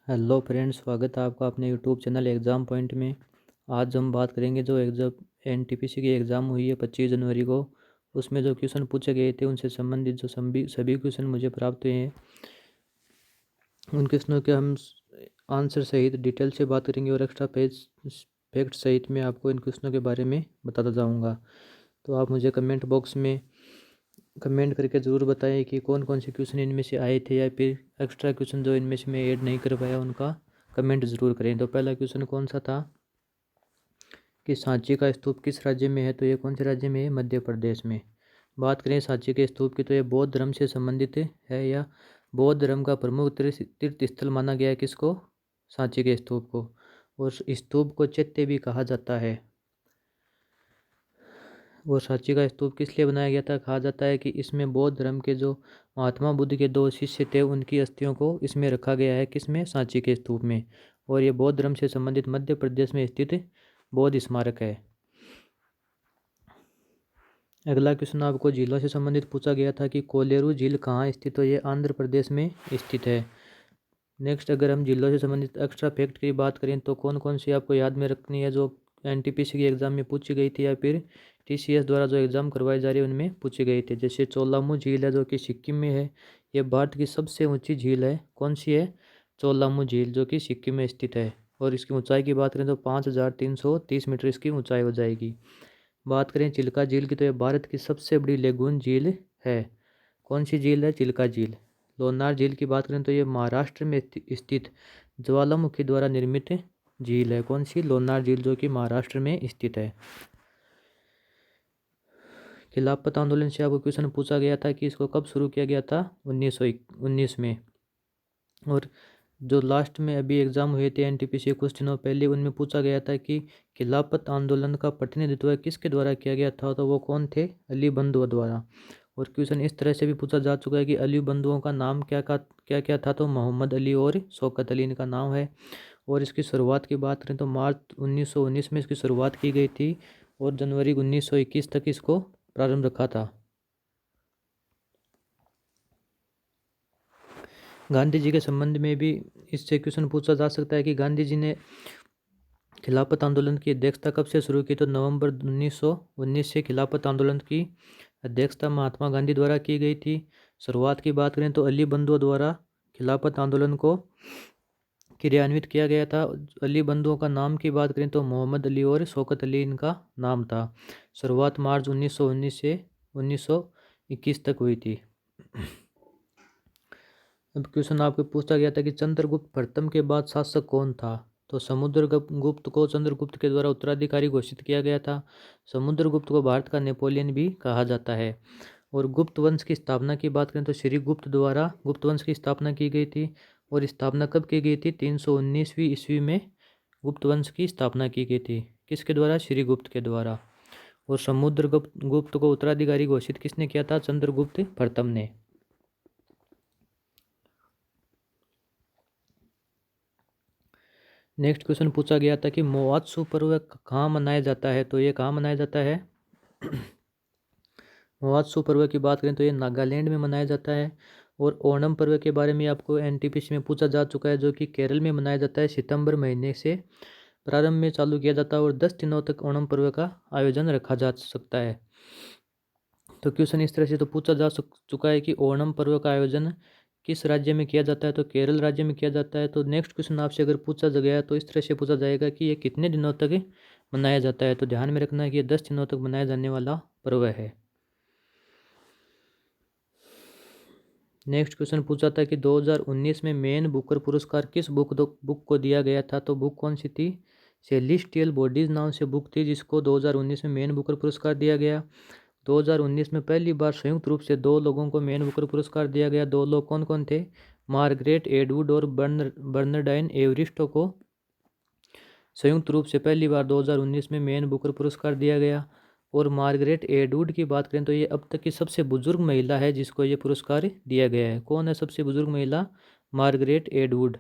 Hello friends, स्वागत है आपका अपने यूट्यूब चैनल एग्ज़ाम पॉइंट में। आज हम बात करेंगे जो एग्ज़ाम एनटीपीसी की एग्ज़ाम हुई है 25 जनवरी को। उसमें जो क्वेश्चन पूछे गए थे उनसे संबंधित जो सभी क्वेश्चन मुझे प्राप्त हुए हैं, उन क्वेश्चनों के हम आंसर सहित डिटेल से बात करेंगे और एक्स्ट्रा पेज फैक्ट सहित मैं आपको इन क्वेश्चनों के बारे में बताता जाऊँगा। तो आप मुझे कमेंट बॉक्स में कमेंट करके ज़रूर बताएं कि कौन कौन से क्वेश्चन इनमें से आए थे, या फिर एक्स्ट्रा क्वेश्चन जो इनमें से मैं ऐड नहीं कर पाया उनका कमेंट ज़रूर करें। तो पहला क्वेश्चन कौन सा था कि सांची का स्तूप किस राज्य में है? तो ये कौन से राज्य में है? मध्य प्रदेश में। बात करें सांची के स्तूप की, तो ये बौद्ध धर्म से संबंधित है, या बौद्ध धर्म का प्रमुख तीर्थ स्थल माना गया है किसको? सांची के स्तूप को। और स्तूप को चैत्य भी कहा जाता है। वो सांची का स्तूप किस लिए बनाया गया था? कहा जाता है कि इसमें बौद्ध धर्म के जो महात्मा बुद्ध के 2 शिष्य थे उनकी अस्थियों को इसमें रखा गया है। किसमें? सांची के स्तूप में। और ये बौद्ध धर्म से संबंधित मध्य प्रदेश में स्थित बौद्ध स्मारक है। अगला क्वेश्चन आपको झीलों से संबंधित पूछा गया था कि कोलेरू झील कहाँ स्थित है? ये आंध्र प्रदेश में स्थित है। नेक्स्ट, अगर हम झीलों से संबंधित एक्स्ट्रा फैक्ट की बात करें तो कौन कौन सी आपको याद में रखनी है जो एनटीपीसी की एग्ज़ाम में पूछी गई थी, या फिर टीसीएस द्वारा जो एग्ज़ाम करवाई जा रही है उनमें पूछी गई थी। जैसे चोलामू झील है जो कि सिक्किम में है। ये भारत की सबसे ऊंची झील है। कौन सी है? चोलामू झील, जो कि सिक्किम में स्थित है। और इसकी ऊंचाई की बात करें तो 5330 मीटर इसकी ऊंचाई हो जाएगी। बात करें चिल्का झील की, तो ये भारत की सबसे बड़ी लेगून झील है। कौन सी झील है? चिल्का झील। लोनार झील की बात करें तो ये महाराष्ट्र में स्थित ज्वालामुखी द्वारा निर्मित झील है। कौन सी? लोनार झील, जो कि महाराष्ट्र में स्थित है। खिलाफत आंदोलन से आपको क्वेश्चन पूछा गया था कि इसको कब शुरू किया गया था? 1919 में। और जो लास्ट में अभी एग्जाम हुए थे एनटीपीसी कुछ दिनों पहले, उनमें पूछा गया था कि खिलाफत आंदोलन का प्रतिनिधित्व किसके द्वारा किया गया था? तो वो कौन थे? अली बंधुओं द्वारा। और क्वेश्चन इस तरह से भी पूछा जा चुका है कि अली बंधुओं का नाम क्या था? तो मोहम्मद अली और शौकत अली इनका नाम है। और इसकी शुरुआत की बात करें तो मार्च 1919 में इसकी शुरुआत की गई थी और जनवरी 1921 तक इसको प्रारंभ रखा था। गांधी जी के संबंध में भी इससे क्वेश्चन पूछा जा सकता है कि गांधी जी ने खिलाफत आंदोलन की अध्यक्षता कब से शुरू की? तो नवंबर 1919 से खिलाफत आंदोलन की अध्यक्षता महात्मा गांधी द्वारा की गई थी। शुरुआत की बात करें तो अली बंधुओं द्वारा खिलाफत आंदोलन को क्रियान्वित किया गया था। अली बंधुओं का नाम की बात करें तो मोहम्मद अली और शौकत अली इनका नाम था। शुरुआत मार्च 1919 से 1921 तक हुई थी। अब क्वेश्चन आपको पूछा गया था कि चंद्रगुप्त प्रथम के बाद शासक कौन था? तो समुद्रगुप्त को चंद्रगुप्त के द्वारा उत्तराधिकारी घोषित किया गया था। समुद्रगुप्त को भारत का नेपोलियन भी कहा जाता है। और गुप्त वंश की स्थापना की बात करें तो श्रीगुप्त द्वारा गुप्त वंश की स्थापना की गई थी। और स्थापना कब की गई थी? 319वीं ईस्वी में गुप्त वंश की स्थापना की गई थी। किसके द्वारा? श्रीगुप्त के द्वारा। और समुद्रगुप्त को उत्तराधिकारी घोषित किसने किया था? चंद्रगुप्त प्रथम ने। नेक्स्ट क्वेश्चन पूछा गया था कि मोआत्सु पर्व कहाँ मनाया जाता है? तो ये कहाँ मनाया जाता है? मोआत्सु पर्व की बात करें तो ये नागालैंड में मनाया जाता है। और ओणम पर्व के बारे में आपको एनटीपीसी में पूछा जा चुका है, जो कि केरल में मनाया जाता है। सितंबर महीने से प्रारंभ में चालू किया जाता है और 10 दिनों तक ओणम पर्व का आयोजन रखा जा सकता है। तो क्वेश्चन इस तरह से तो पूछा जा चुका है कि ओणम पर्व का आयोजन किस राज्य में किया जाता है? तो केरल राज्य में किया जाता है। तो नेक्स्ट क्वेश्चन आपसे अगर पूछा गया तो इस तरह से पूछा जाएगा कि ये कितने दिनों तक मनाया जाता है? तो ध्यान में रखना है कि ये 10 दिनों तक मनाया जाने वाला पर्व है। नेक्स्ट क्वेश्चन पूछा था कि 2019 में मैन बुकर पुरस्कार किस बुक को दिया गया था? तो बुक कौन सी थी? सेलेस्टियल बॉडीज नाम से बुक थी जिसको 2019 में मैन बुकर पुरस्कार दिया गया। 2019 में पहली बार संयुक्त रूप से 2 लोगों को मैन बुकर पुरस्कार दिया गया। 2 लोग कौन कौन थे? मार्गरेट एडवुड और बर्नरडाइन एवरिस्टो को संयुक्त रूप से पहली बार 2019 में मैन बुकर पुरस्कार दिया गया। और मार्गरेट एडवुड की बात करें तो ये अब तक की सबसे बुजुर्ग महिला है जिसको ये पुरस्कार दिया गया है। कौन है सबसे बुजुर्ग महिला? मार्गरेट एडवुड।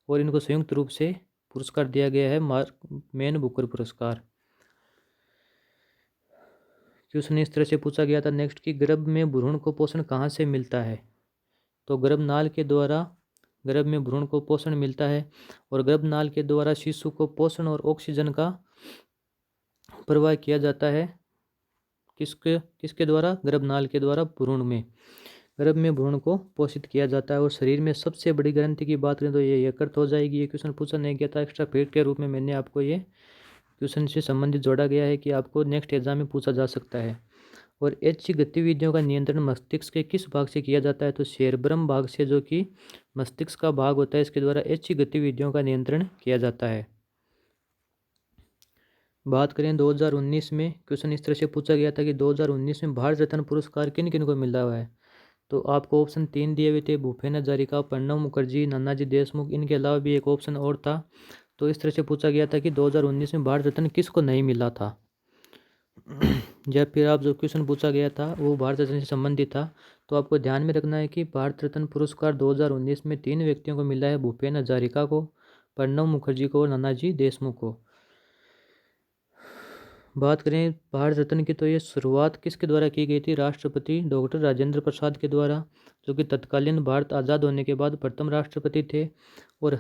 और इनको संयुक्त रूप से पुरस्कार दिया गया है मैन बुकर पुरस्कार। क्वेश्चन इस तरह से पूछा गया था नेक्स्ट कि गर्भ में भ्रूण को पोषण कहाँ से मिलता है? तो गर्भनाल के द्वारा गर्भ में भ्रूण को पोषण मिलता है और गर्भनाल के द्वारा शिशु को पोषण और ऑक्सीजन का प्रवाह किया जाता है। किसके किसके द्वारा? गर्भनाल के द्वारा भ्रूण में, गर्भ में भ्रूण को पोषित किया जाता है। और शरीर में सबसे बड़ी ग्रंथि की बात करें तो ये यकृत हो जाएगी। ये क्वेश्चन पूछा नहीं गया था, एक्स्ट्रा फैक्ट के रूप में मैंने आपको ये क्वेश्चन से संबंधित जोड़ा गया है कि आपको नेक्स्ट एग्जाम में पूछा जा सकता है। और ऐच्छिक गतिविधियों का नियंत्रण मस्तिष्क के किस भाग से किया जाता है? तो सेरेब्रम भाग से, जो कि मस्तिष्क का भाग होता है, इसके द्वारा ऐच्छिक गतिविधियों का नियंत्रण किया जाता है। बात करें 2019 में, क्वेश्चन इस तरह से पूछा गया था कि 2019 में भारत रत्न पुरस्कार किन किन को मिला हुआ है? तो आपको ऑप्शन 3 दिए हुए थे, भूपेन हजारिका, प्रणब मुखर्जी, नानाजी देशमुख। इनके अलावा भी एक ऑप्शन और था। तो इस तरह से पूछा गया था कि 2019 में भारत रत्न किसको नहीं मिला था। या फिर आप जो क्वेश्चन पूछा गया था वो भारत रत्न से संबंधित था। तो आपको ध्यान में रखना है कि भारत रत्न पुरस्कार 2019 में 3 व्यक्तियों को मिला है, भूपेन हजारिका को, प्रणब मुखर्जी को और नानाजी देशमुख को। बात करें भारत रत्न की, तो ये शुरुआत किसके द्वारा की गई थी? राष्ट्रपति डॉक्टर राजेंद्र प्रसाद के द्वारा, जो कि तत्कालीन भारत आज़ाद होने के बाद प्रथम राष्ट्रपति थे। और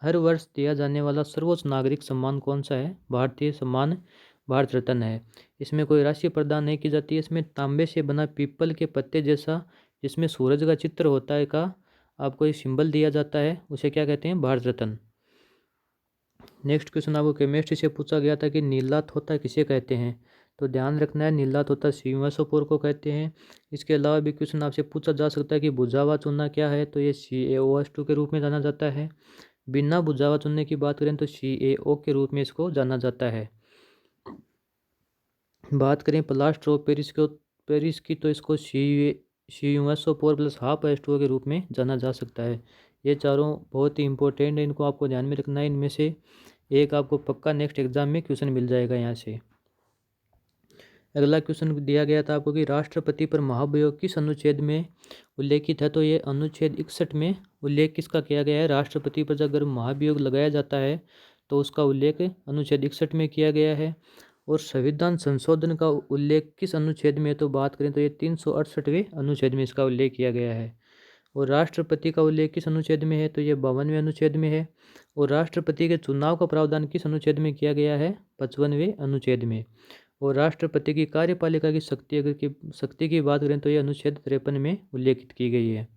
हर वर्ष दिया जाने वाला सर्वोच्च नागरिक सम्मान कौन सा है? भारतीय सम्मान भारत रत्न है। इसमें कोई राशि प्रदान नहीं की जाती है। इसमें तांबे से बना पीपल के पत्ते जैसा, जिसमें सूरज का चित्र होता है, का आपको एक सिंबल दिया जाता है, उसे क्या कहते हैं? भारत रत्न। नेक्स्ट क्वेश्चन आपको केमिस्ट्री से पूछा गया था कि नीला तोता किसे कहते हैं? तो ध्यान रखना है, नीला तोता श्रीनिवासोपोर को कहते हैं। इसके अलावा भी क्वेश्चन आपसे पूछा जा सकता है कि बुझावा चूना क्या है? तो ये CaOH2 के रूप में जाना जाता है। बिना बुझावा चूने की बात करें तो CaO के रूप में इसको जाना जाता है। बात करें प्लास्टर ऑफ पेरिस की, तो इसको श्रीनिवासोपोर प्लस हाफ H2O के रूप में जाना जा सकता है। ये चारों बहुत ही इंपॉर्टेंट है, इनको आपको ध्यान में रखना है। इनमें से एक आपको पक्का नेक्स्ट एग्जाम में क्वेश्चन मिल जाएगा यहाँ से। अगला क्वेश्चन दिया गया था आपको कि राष्ट्रपति पर महाभियोग किस अनुच्छेद में उल्लेखित है? तो ये अनुच्छेद 61 में उल्लेख किसका किया गया है? राष्ट्रपति पर अगर महाभियोग लगाया जाता है तो उसका उल्लेख अनुच्छेद 61 में किया गया है। और संविधान संशोधन का उल्लेख किस अनुच्छेद में? तो बात करें तो ये 368वें अनुच्छेद में इसका उल्लेख किया गया है। और राष्ट्रपति का उल्लेख किस अनुच्छेद में है? तो ये 52वें अनुच्छेद में है। और राष्ट्रपति के चुनाव का प्रावधान किस अनुच्छेद में किया गया है? 55वें अनुच्छेद में। और राष्ट्रपति की कार्यपालिका की शक्ति की बात करें तो ये अनुच्छेद 53 में उल्लेखित की गई है।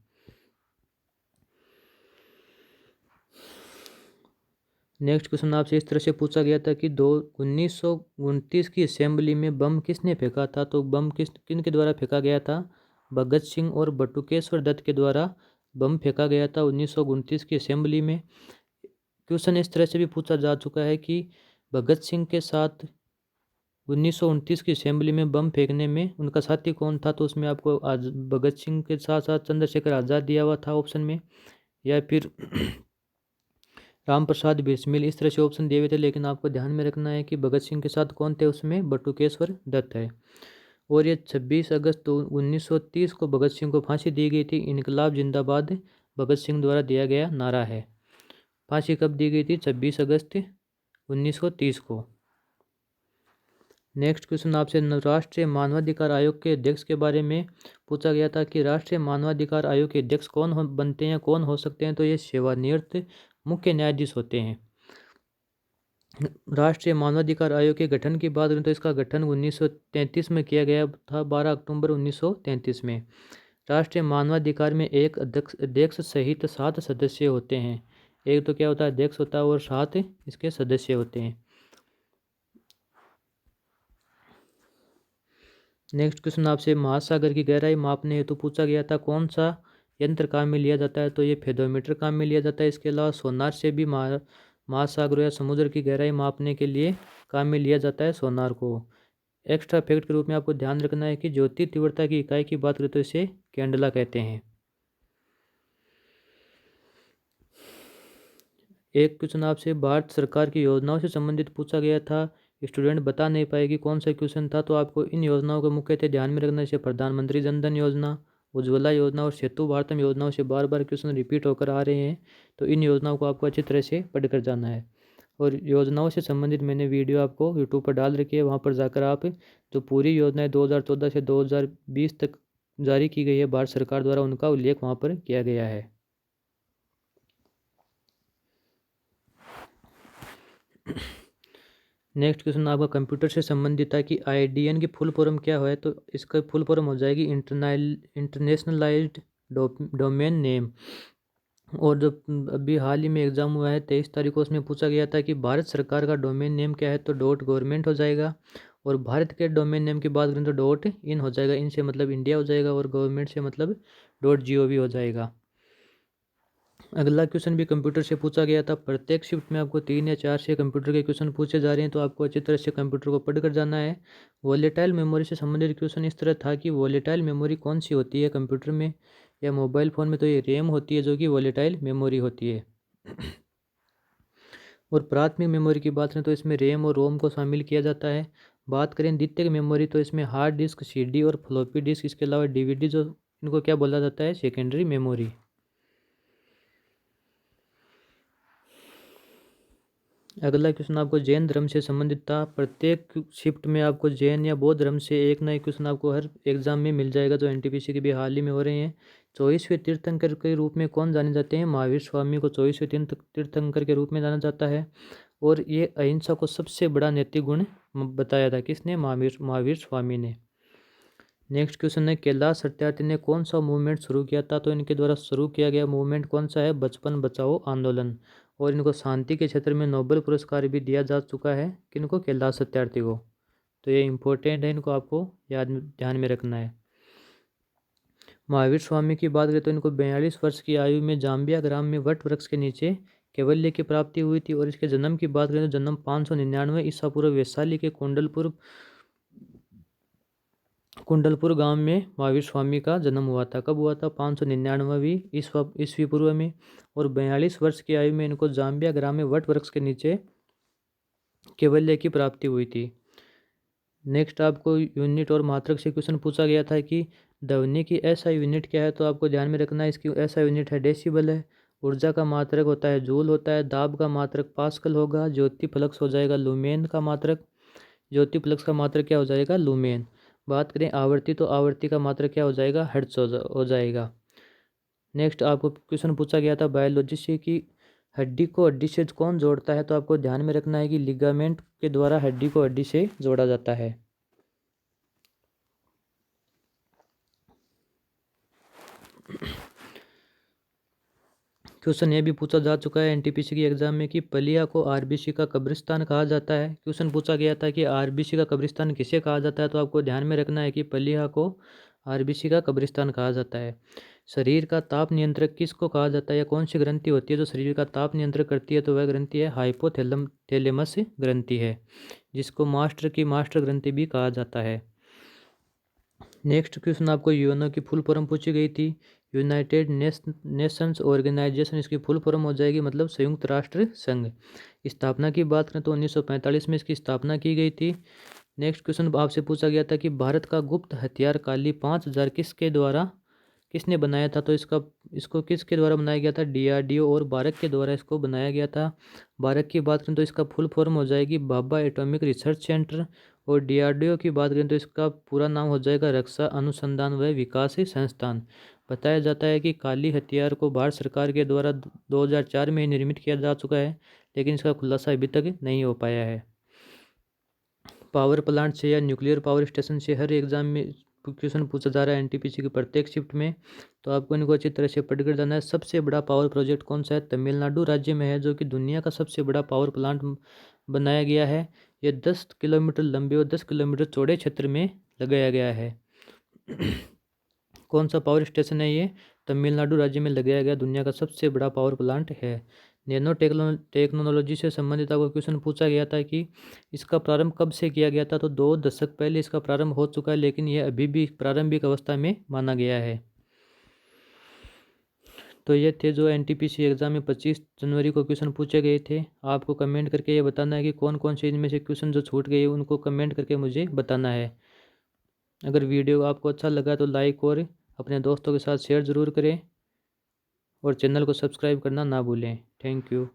नेक्स्ट क्वेश्चन आपसे इस तरह से पूछा गया था कि 1929 की असेंबली में बम किसने फेंका था? तो बम किन के द्वारा फेंका गया था? भगत सिंह और बटुकेश्वर दत्त के द्वारा बम फेंका गया था 1929 की असेंबली में। क्वेश्चन इस तरह से भी पूछा जा चुका है कि भगत सिंह के साथ 1929 की असेंबली में बम फेंकने में उनका साथी कौन था? तो उसमें आपको आज भगत सिंह के साथ साथ चंद्रशेखर आज़ाद दिया हुआ था ऑप्शन में, या फिर राम प्रसाद बिस्मिल, इस तरह से ऑप्शन दिए हुए थे। लेकिन आपको ध्यान में रखना है कि भगत सिंह के साथ कौन थे? उसमें बटुकेश्वर दत्त है। और ये 26 अगस्त 1930 को भगत सिंह को फांसी दी गई थी। इनकलाब जिंदाबाद भगत सिंह द्वारा दिया गया नारा है। फांसी कब दी गई थी? 26 अगस्त 1930 को। नेक्स्ट क्वेश्चन आपसे राष्ट्रीय मानवाधिकार आयोग के अध्यक्ष के बारे में पूछा गया था कि राष्ट्रीय मानवाधिकार आयोग के अध्यक्ष कौन बनते हैं, कौन हो सकते हैं? तो ये सेवानिवृत्त मुख्य न्यायाधीश होते हैं। राष्ट्रीय मानवाधिकार आयोग के गठन की बात करें तो इसका गठन 1933 में किया गया था, 12 अक्टूबर 1933 में। राष्ट्रीय मानवाधिकार में एक अध्यक्ष सहित 7 सदस्य होते हैं। एक तो क्या होता है? अध्यक्ष होता है और 7 इसके सदस्य होते हैं। नेक्स्ट क्वेश्चन आपसे महासागर की गहराई मापने हेतु पूछा गया था, कौन सा यंत्र काम में लिया जाता है? तो ये फेदोमीटर काम में लिया जाता है। इसके अलावा सोनार से भी महासागर या समुद्र की गहराई मापने के लिए काम में लिया जाता है सोनार को। एक्स्ट्रा फैक्ट के रूप में आपको ध्यान रखना है कि ज्योति तीव्रता की इकाई की बात करें तो इसे कैंडला कहते हैं। एक क्वेश्चन आपसे भारत सरकार की योजनाओं से संबंधित पूछा गया था, स्टूडेंट बता नहीं पाएगी कौन सा क्वेश्चन था। तो आपको इन योजनाओं को मुख्यतः ध्यान में रखना है। प्रधानमंत्री जन धन योजना, उज्ज्वला योजना और सेतु भारतम योजनाओं से बार बार क्वेश्चन रिपीट होकर आ रहे हैं। तो इन योजनाओं को आपको अच्छी तरह से पढ़कर जाना है। और योजनाओं से संबंधित मैंने वीडियो आपको यूट्यूब पर डाल रखी है, वहाँ पर जाकर आप जो पूरी योजनाएं 2014 से 2020 तक जारी की गई है भारत सरकार द्वारा, उनका उल्लेख वहाँ पर किया गया है। नेक्स्ट क्वेश्चन आपका कंप्यूटर से संबंधित था कि IDN की फुल फॉर्म क्या है, तो इसका फुल फॉर्म हो जाएगी इंटरनेशनलाइज्ड डोमेन नेम। और जो अभी हाल ही में एग्ज़ाम हुआ है 23 तारीख को, उसमें पूछा गया था कि भारत सरकार का डोमेन नेम क्या है, तो .गवर्नमेंट हो जाएगा। और भारत के डोमेन नेम की बात करें तो .in हो जाएगा। इन से मतलब इंडिया हो जाएगा और गवर्नमेंट से मतलब .gov हो जाएगा। अगला क्वेश्चन भी कंप्यूटर से पूछा गया था। प्रत्येक शिफ्ट में आपको 3 या 4 से कंप्यूटर के क्वेश्चन पूछे जा रहे हैं, तो आपको अच्छी तरह से कंप्यूटर को पढ़ कर जाना है। वोलेटाइल मेमोरी से संबंधित क्वेश्चन इस तरह था कि वोलेटाइल मेमोरी कौन सी होती है कंप्यूटर में या मोबाइल फ़ोन में, तो ये रैम होती है जो कि वोलेटाइल मेमोरी होती है। और प्राथमिक मेमोरी की बात करें तो इसमें रैम और रोम को शामिल किया जाता है। बात करें द्वितीयक मेमोरी तो इसमें हार्ड डिस्क, CD और फ्लॉपी डिस्क, इसके अलावा DVD, जो इनको क्या बोला जाता है, सेकेंडरी मेमोरी। अगला क्वेश्चन आपको जैन धर्म से संबंधित था। प्रत्येक शिफ्ट में आपको जैन या बौद्ध धर्म से एक नया क्वेश्चन आपको हर एग्जाम में मिल जाएगा, जो NTPC के भी हाल ही में हो रहे हैं। 24वें तीर्थंकर के रूप में कौन जाने जाते हैं? महावीर स्वामी को 24वें तीर्थंकर के रूप में जाना जाता है। और ये अहिंसा को सबसे बड़ा नैतिक गुण बताया था किसने? महावीर स्वामी ने। नेक्स्ट क्वेश्चन है, कैलाश सत्यार्थी ने कौन सा मूवमेंट शुरू किया था? तो इनके द्वारा शुरू किया गया मूवमेंट कौन सा है? बचपन बचाओ आंदोलन। और इनको शांति के क्षेत्र में नोबेल पुरस्कार भी दिया जा चुका है। किनको? कैलाश सत्यार्थी को। तो ये इंपॉर्टेंट है, इनको आपको ध्यान में रखना है। महावीर स्वामी की बात करें तो इनको 42 वर्ष की आयु में जाम्बिया ग्राम में वट वृक्ष के नीचे कैवल्य की प्राप्ति हुई थी। और इसके जन्म की बात करें तो जन्म 599 ईसा पूर्व वैशाली के कुंडलपुर गांव में महावीर स्वामी का जन्म हुआ था। कब हुआ था? 599वीं ईस्वी पूर्व में। और 42 वर्ष की आयु में इनको जाम्बिया ग्राम में वट वृक्ष के नीचे कैवल्य की प्राप्ति हुई थी। नेक्स्ट आपको यूनिट और मात्रक से क्वेश्चन पूछा गया था कि ध्वनि की SI यूनिट क्या है, तो आपको ध्यान में रखना है। इसकी SI यूनिट है डेसिबल है। ऊर्जा का मात्रक होता है जूल होता है। दाब का मात्रक पास्कल होगा। ज्योति फ्लक्स हो जाएगा लुमेन का मात्रक। ज्योति फ्लक्स का मात्रक क्या हो जाएगा? लुमेन। बात करें आवर्ती तो आवर्ती का मात्रक क्या हो जाएगा? हर्ट्ज हो जाएगा। नेक्स्ट आपको क्वेश्चन पूछा गया था बायोलॉजी से कि हड्डी को हड्डी से कौन जोड़ता है, तो आपको ध्यान में रखना है कि लिगामेंट के द्वारा हड्डी को हड्डी से जोड़ा जाता है। क्वेश्चन ये भी पूछा जा चुका है NTPC की एग्जाम में कि पलिया को RBC का कब्रिस्तान कहा जाता है। क्वेश्चन पूछा गया था कि RBC का कब्रिस्तान किसे कहा जाता है, तो आपको ध्यान में रखना है कि पलिया को RBC का कब्रिस्तान कहा जाता है। शरीर का ताप नियंत्रक किसको कहा जाता है या कौन सी ग्रंथि होती है जो शरीर का ताप नियंत्रित करती है, तो वह ग्रंथि है हाइपोथैलेमस ग्रंथि है, जिसको मास्टर की मास्टर ग्रंथि भी कहा जाता है। नेक्स्ट क्वेश्चन आपको यूएनओ की फुल फॉर्म पूछी गई थी। यूनाइटेड नेशंस ऑर्गेनाइजेशन, इसकी फुल फॉर्म हो जाएगी मतलब संयुक्त राष्ट्र संघ। स्थापना की बात करें तो 1945 में इसकी स्थापना की गई थी। नेक्स्ट क्वेश्चन आपसे पूछा गया था कि भारत का गुप्त हथियार काली 5000 किसने बनाया था, तो इसको किसके द्वारा बनाया गया था? DRDO और बारक के द्वारा इसको बनाया गया था। बारक की बात करें तो इसका फुल फॉर्म हो जाएगी भाभा एटॉमिक रिसर्च सेंटर। और DRDO की बात करें तो इसका पूरा नाम हो जाएगा रक्षा अनुसंधान व विकास संस्थान। बताया जाता है कि काली हथियार को भारत सरकार के द्वारा 2004 में निर्मित किया जा चुका है, लेकिन इसका खुलासा अभी तक नहीं हो पाया है। पावर प्लांट से या न्यूक्लियर पावर स्टेशन से हर एग्जाम में क्वेश्चन पूछा जा रहा है NTPC की प्रत्येक शिफ्ट में, तो आपको इनको अच्छी तरह से पढ़कर जाना है। सबसे बड़ा पावर प्रोजेक्ट कौन सा है? तमिलनाडु राज्य में है, जो कि दुनिया का सबसे बड़ा पावर प्लांट बनाया गया है। यह 10 किलोमीटर लंबे और 10 किलोमीटर चौड़े क्षेत्र में लगाया गया है। कौन सा पावर स्टेशन है ये? तमिलनाडु राज्य में लगाया गया दुनिया का सबसे बड़ा पावर प्लांट है। नैनो टेक्नोलॉजी से संबंधित आपको क्वेश्चन पूछा गया था कि इसका प्रारंभ कब से किया गया था, तो 2 दशक पहले इसका प्रारंभ हो चुका है, लेकिन यह अभी भी प्रारंभिक अवस्था में माना गया है। तो ये थे जो NTPC एग्जाम में 25 जनवरी को क्वेश्चन पूछे गए थे। आपको कमेंट करके ये बताना है कि कौन कौन से इनमें से क्वेश्चन जो छूट गए उनको कमेंट करके मुझे बताना है। अगर वीडियो आपको अच्छा लगा तो लाइक और अपने दोस्तों के साथ शेयर ज़रूर करें और चैनल को सब्सक्राइब करना ना भूलें। Thank you.